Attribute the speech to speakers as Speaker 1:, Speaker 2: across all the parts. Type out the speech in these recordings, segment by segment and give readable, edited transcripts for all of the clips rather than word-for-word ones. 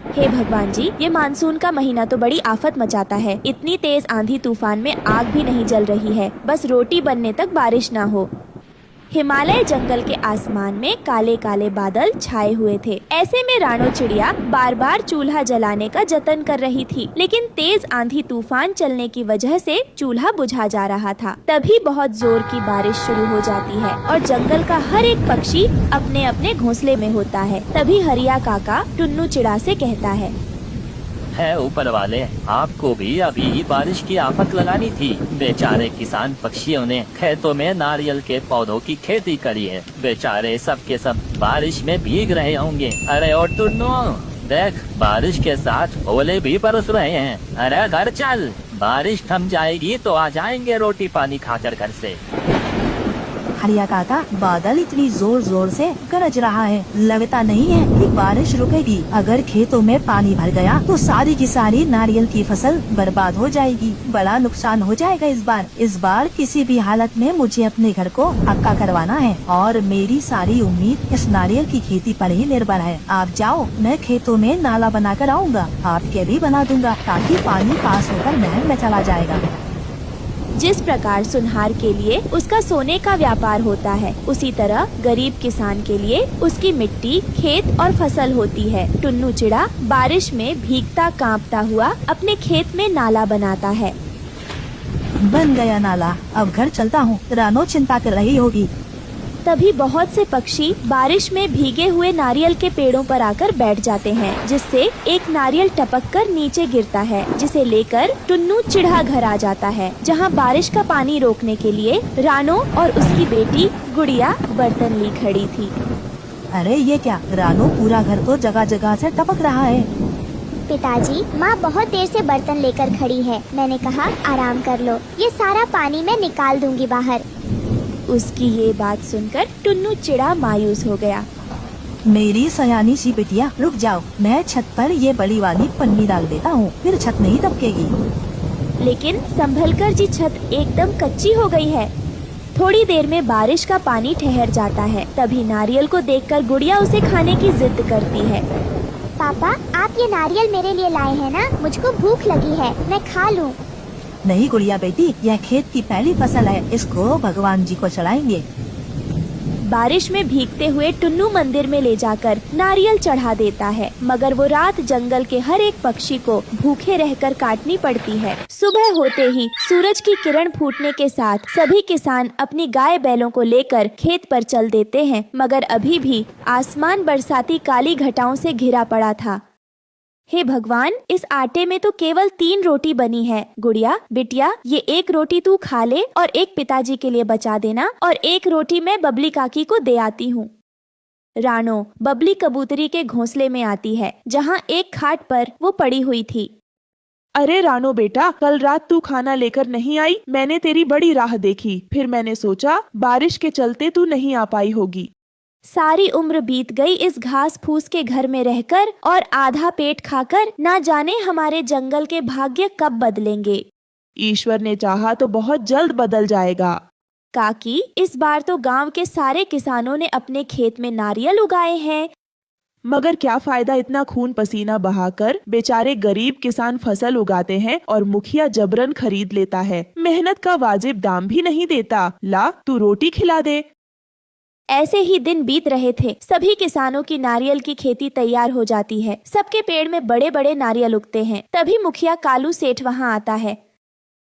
Speaker 1: हे भगवान जी, ये मानसून का महीना तो बड़ी आफत मचाता है। इतनी तेज आंधी तूफान में आग भी नहीं जल रही है, बस रोटी बनने तक बारिश ना हो। हिमालय जंगल के आसमान में काले काले बादल छाए हुए थे। ऐसे में रानो चिड़िया बार बार चूल्हा जलाने का जतन कर रही थी, लेकिन तेज आंधी तूफान चलने की वजह से चूल्हा बुझा जा रहा था। तभी बहुत जोर की बारिश शुरू हो जाती है और जंगल का हर एक पक्षी अपने अपने घोंसले में होता है। तभी हरिया काका टुन्नू चिड़ा से कहता है
Speaker 2: ऊपर वाले, आपको भी अभी बारिश की आफत लगानी थी। बेचारे किसान पक्षियों ने खेतों में नारियल के पौधों की खेती करी है। बेचारे सब के सब बारिश में भीग रहे होंगे। अरे और टुन्नू, देख, बारिश के साथ ओले भी बरस रहे हैं। अरे घर चल, बारिश थम जाएगी तो आ जाएंगे रोटी पानी खाकर घर से।
Speaker 3: हरिया काका, बादल इतनी जोर जोर से गरज रहा है, लगता नहीं है कि बारिश रुकेगी। अगर खेतों में पानी भर गया तो सारी की सारी नारियल की फसल बर्बाद हो जाएगी। बड़ा नुकसान हो जाएगा इस बार किसी भी हालत में मुझे अपने घर को पक्का करवाना है और मेरी सारी उम्मीद इस नारियल की खेती पर ही निर्भर है। आप जाओ, मैं खेतों में नाला बना कर आऊँगा, आपके भी बना दूंगा ताकि पानी पास होकर नहर में चला जाएगा।
Speaker 1: जिस प्रकार सुनहार के लिए उसका सोने का व्यापार होता है, उसी तरह गरीब किसान के लिए उसकी मिट्टी, खेत और फसल होती है। टुन्नू चिड़ा बारिश में भीगता कांपता हुआ अपने खेत में नाला बनाता है।
Speaker 3: बन गया नाला, अब घर चलता हूँ। रानो चिंता कर रही होगी।
Speaker 1: तभी बहुत से पक्षी बारिश में भीगे हुए नारियल के पेड़ों पर आकर बैठ जाते हैं, जिससे एक नारियल टपक कर नीचे गिरता है, जिसे लेकर टुन्नू चिड़ा घर आ जाता है, जहां बारिश का पानी रोकने के लिए रानो और उसकी बेटी गुड़िया बर्तन ली खड़ी थी।
Speaker 3: अरे ये क्या, रानो, पूरा घर तो जगह जगह से टपक रहा है।
Speaker 4: पिताजी, माँ बहुत देर से बर्तन लेकर खड़ी है। मैंने कहा आराम कर लो, ये सारा पानी मैं निकाल दूंगी बाहर।
Speaker 1: उसकी ये बात सुनकर टुन्नू चिड़ा मायूस हो गया।
Speaker 3: मेरी सयानी सी बिटिया, रुक जाओ, मैं छत पर ये बड़ी वाली पन्नी डाल देता हूँ, फिर छत नहीं दबकेगी।
Speaker 1: लेकिन संभलकर जी छत एकदम कच्ची हो गई है। थोड़ी देर में बारिश का पानी ठहर जाता है। तभी नारियल को देखकर गुड़िया उसे खाने की जिद करती है।
Speaker 4: पापा, आप ये नारियल मेरे लिए लाए हैं ना? मुझको भूख लगी है, मैं खा लूँ।
Speaker 3: नहीं गुड़िया बेटी, यह खेत की पहली फसल है, इसको भगवान जी को चढ़ाएंगे।
Speaker 1: बारिश में भीगते हुए टुन्नू मंदिर में ले जाकर नारियल चढ़ा देता है, मगर वो रात जंगल के हर एक पक्षी को भूखे रहकर काटनी पड़ती है। सुबह होते ही सूरज की किरण फूटने के साथ सभी किसान अपनी गाय बैलों को लेकर खेत पर चल देते हैं, मगर अभी भी आसमान बरसाती काली घटाओं से घिरा पड़ा था। हे भगवान, इस आटे में तो केवल 3 रोटी बनी है। गुड़िया, बिटिया, ये एक रोटी तू खा ले और एक पिताजी के लिए बचा देना, और एक रोटी मैं बबली काकी को दे आती हूँ। रानो बबली कबूतरी के घोंसले में आती है, जहाँ एक खाट पर वो पड़ी हुई थी।
Speaker 5: अरे रानो बेटा, कल रात तू खाना लेकर नहीं आई, मैंने तेरी बड़ी राह देखी। फिर मैंने सोचा बारिश के चलते तू नहीं आ पाई होगी।
Speaker 1: सारी उम्र बीत गई इस घास फूस के घर में रहकर और आधा पेट खाकर, ना जाने हमारे जंगल के भाग्य कब बदलेंगे।
Speaker 5: ईश्वर ने चाहा तो बहुत जल्द बदल जाएगा।
Speaker 1: काकी, इस बार तो गांव के सारे किसानों ने अपने खेत में नारियल उगाए हैं।
Speaker 5: मगर क्या फायदा इतना खून पसीना बहाकर? बेचारे गरीब किसान फसल उगाते हैं और मुखिया जबरन खरीद लेता है। मेहनत का वाजिब दाम भी नहीं देता। ला, तू रोटी खिला दे।
Speaker 1: ऐसे ही दिन बीत रहे थे। सभी किसानों की नारियल की खेती तैयार हो जाती है। सबके पेड़ में बड़े बड़े नारियल उगते हैं। तभी मुखिया कालू सेठ वहाँ आता है।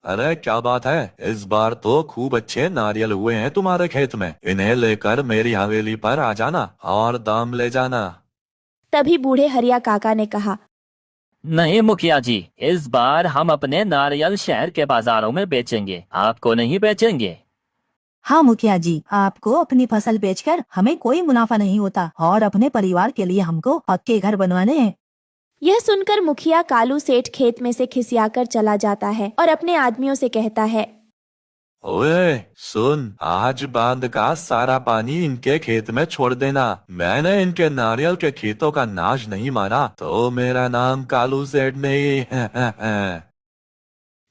Speaker 6: अरे क्या बात है, इस बार तो खूब अच्छे नारियल हुए हैं तुम्हारे खेत में। इन्हें लेकर मेरी हवेली पर आ जाना और दाम ले जाना।
Speaker 1: तभी बूढ़े हरिया काका ने कहा,
Speaker 2: नहीं मुखिया जी, इस बार हम अपने नारियल शहर के बाजारों में बेचेंगे, आपको नहीं बेचेंगे।
Speaker 3: हाँ मुखिया जी, आपको अपनी फसल बेचकर हमें कोई मुनाफा नहीं होता और अपने परिवार के लिए हमको पक्के घर बनवाने हैं।
Speaker 1: यह सुनकर मुखिया कालू सेठ खेत में से खिसियाकर चला जाता है और अपने आदमियों से कहता है,
Speaker 6: ओए सुन, आज बांध का सारा पानी इनके खेत में छोड़ देना। मैंने इनके नारियल के खेतों का नाश नहीं मारा तो मेरा नाम कालू सेठ नहीं है।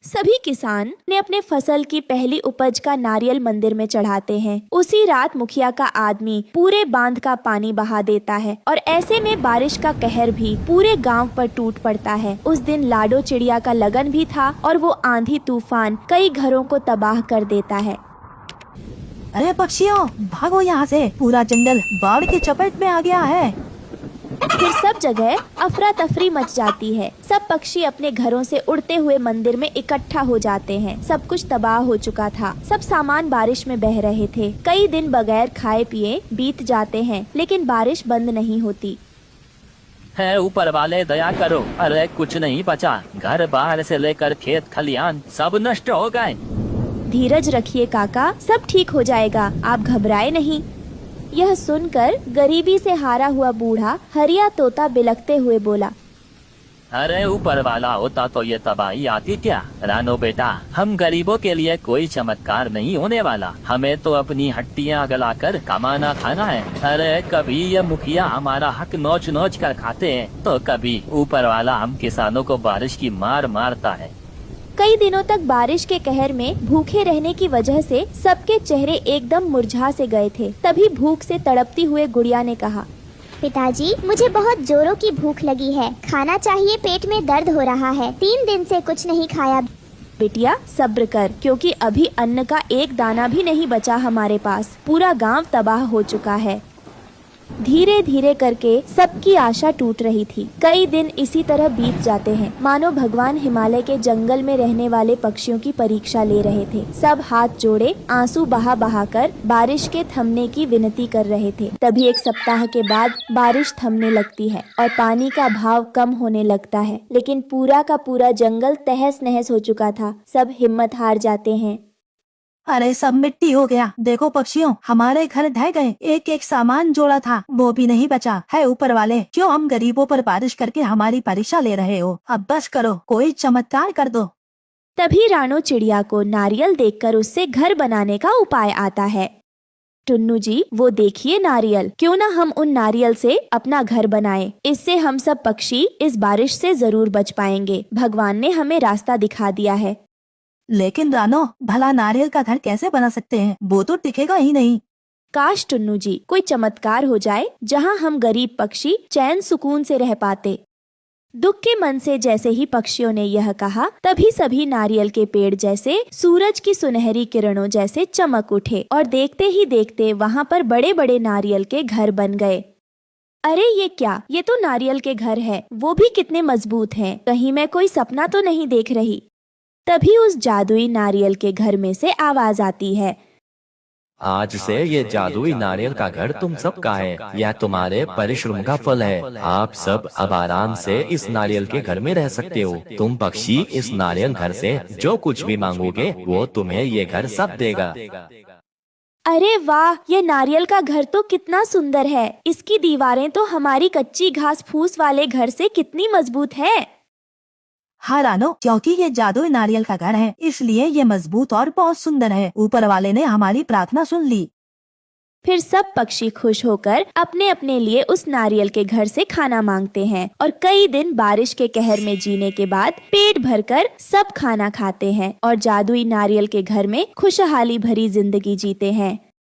Speaker 1: सभी किसान ने अपने फसल की पहली उपज का नारियल मंदिर में चढ़ाते हैं। उसी रात मुखिया का आदमी पूरे बांध का पानी बहा देता है और ऐसे में बारिश का कहर भी पूरे गांव पर टूट पड़ता है। उस दिन लाडो चिड़िया का लगन भी था और वो आंधी तूफान कई घरों को तबाह कर देता है।
Speaker 3: अरे पक्षियों, भागो यहाँ से, पूरा जंगल बाढ़ की चपेट में आ गया है।
Speaker 1: फिर सब जगह अफरा तफरी मच जाती है। सब पक्षी अपने घरों से उड़ते हुए मंदिर में इकट्ठा हो जाते हैं। सब कुछ तबाह हो चुका था। सब सामान बारिश में बह रहे थे। कई दिन बगैर खाए पिए बीत जाते हैं, लेकिन बारिश बंद नहीं होती।
Speaker 2: है ऊपर वाले दया करो, अरे कुछ नहीं बचा, घर बाहर से लेकर खेत खलियान सब नष्ट हो गए।
Speaker 1: धीरज रखिए काका, सब ठीक हो जाएगा, आप घबराए नहीं। यह सुनकर गरीबी से हारा हुआ बूढ़ा हरिया तोता बिलखते हुए बोला,
Speaker 2: अरे ऊपर वाला होता तो ये तबाही आती क्या। रानो बेटा, हम गरीबों के लिए कोई चमत्कार नहीं होने वाला, हमें तो अपनी हड्डियां गलाकर कमाना खाना है। अरे कभी ये मुखिया हमारा हक नोच नोच कर खाते हैं, तो कभी ऊपर वाला हम किसानों को बारिश की मार मारता है।
Speaker 1: कई दिनों तक बारिश के कहर में भूखे रहने की वजह से सबके चेहरे एकदम मुरझा से गए थे। तभी भूख से तड़पती हुए गुड़िया ने कहा,
Speaker 4: पिताजी, मुझे बहुत जोरों की भूख लगी है, खाना चाहिए, पेट में दर्द हो रहा है, 3 दिन से कुछ नहीं खाया।
Speaker 1: बेटिया सब्र कर, क्योंकि अभी अन्न का एक दाना भी नहीं बचा हमारे पास। पूरा गांव तबाह हो चुका है। धीरे धीरे करके सबकी आशा टूट रही थी। कई दिन इसी तरह बीत जाते हैं, मानो भगवान हिमालय के जंगल में रहने वाले पक्षियों की परीक्षा ले रहे थे। सब हाथ जोड़े आंसू बहा बहा कर बारिश के थमने की विनती कर रहे थे। तभी 1 सप्ताह के बाद बारिश थमने लगती है और पानी का भाव कम होने लगता है। लेकिन पूरा का पूरा जंगल तहस नहस हो चुका था। सब हिम्मत हार जाते हैं।
Speaker 3: अरे सब मिट्टी हो गया। देखो पक्षियों, हमारे घर ढह गए। एक एक सामान जोड़ा था वो भी नहीं बचा है। ऊपर वाले, क्यों हम गरीबों पर बारिश करके हमारी परीक्षा ले रहे हो? अब बस करो, कोई चमत्कार कर दो।
Speaker 1: तभी रानो चिड़िया को नारियल देखकर उससे घर बनाने का उपाय आता है। टुन्नू जी, वो देखिए नारियल, क्यों ना हम उन नारियल से अपना घर बनाएं। इससे हम सब पक्षी इस बारिश से जरूर बच पाएंगे। भगवान ने हमें रास्ता दिखा दिया है।
Speaker 3: लेकिन रानो, भला नारियल का घर कैसे बना सकते हैं? वो तो टिकेगा ही नहीं।
Speaker 1: काश टुन्नू जी, कोई चमत्कार हो जाए जहां हम गरीब पक्षी चैन सुकून से रह पाते। दुख के मन से जैसे ही पक्षियों ने यह कहा, तभी सभी नारियल के पेड़ जैसे सूरज की सुनहरी किरणों जैसे चमक उठे और देखते ही देखते वहां पर बड़े बड़े नारियल के घर बन गए। अरे ये क्या, ये तो नारियल के घर है, वो भी कितने मजबूत हैं। कहीं मैं कोई सपना तो नहीं देख रही। तभी उस जादुई नारियल के घर में से आवाज आती है,
Speaker 7: आज से ये जादुई नारियल का घर तुम सब का है। यह तुम्हारे परिश्रम का फल है। आप सब अब आराम से इस नारियल के घर में रह सकते हो। तुम पक्षी इस नारियल घर से जो कुछ भी मांगोगे वो तुम्हें ये घर सब देगा।
Speaker 1: अरे वाह, ये नारियल का घर तो कितना सुंदर है। इसकी दीवारें तो हमारी कच्ची घास फूस वाले घर से कितनी मजबूत है।
Speaker 3: हाँ रानो, क्योंकि ये जादुई नारियल का घर है, इसलिए ये मजबूत और बहुत सुंदर है। ऊपर वाले ने हमारी प्रार्थना सुन ली।
Speaker 1: फिर सब पक्षी खुश होकर अपने अपने लिए उस नारियल के घर से खाना मांगते हैं और कई दिन बारिश के कहर में जीने के बाद पेट भरकर सब खाना खाते हैं और जादुई नारियल के घर में खुशहाली भरी जिंदगी जीते हैं।